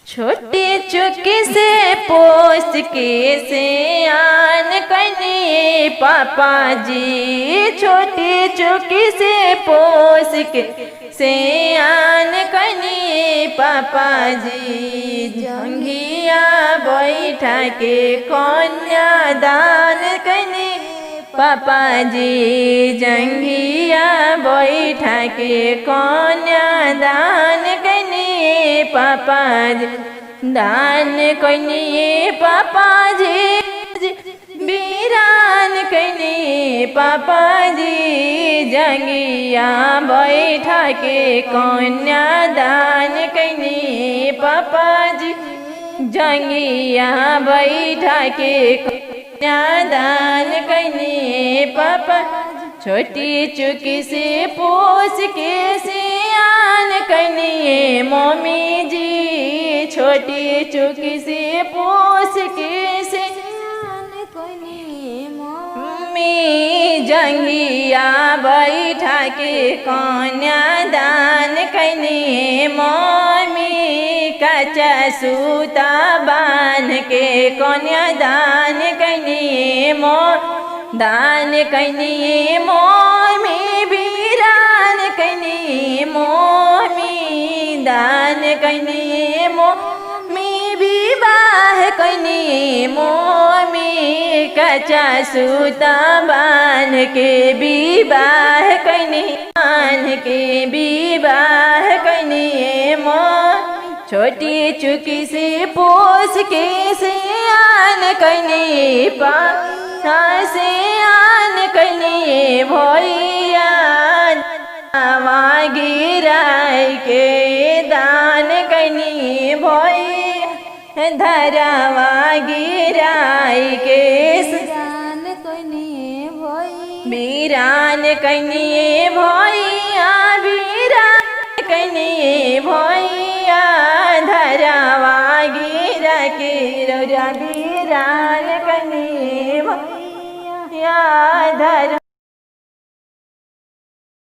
छोटी चुकी से पोस के सियान कनी पापा जी। छोटी चुकी से पोस के सियान कनी पापा जी। जंघिया बैठा के कन्यादान कनी पापा जी। जंघिया बैठा के कन्यादान कनी पापा जी। दान कनी पापा जी। वीरान कनी पापा जी। जंगिया बैठा के कन्यादान कनी पापा जी। जंगिया बैठा के कन्यादान कनी पापा। छोटी चुकी से पोस के सियान कनी मम्मी जी। छोटी चुकी से पोस के सियान कनी मम्मी। जंगिया बैठा के कन्यादान कनी मम्मी। कच्चा सूता बांध के कन्यादान कनी दान कनी मम्मी। वीरान कनी मम्मी। दान कनी मम्मी। विवाह कनी मम्मी। कच्चा सूता बांध के विवाह कनी बांध के विवाह कनी छोटी चुकी से पोस के सियान कनी पापा सियान कनी भैया। गिराई के दान कनी भैया। धरावा गिराई के दान कनी भैया। वीरान कनी भैया। वीरान कनी भैया। धरावा गिरा के वीरान कनी भैया। धरा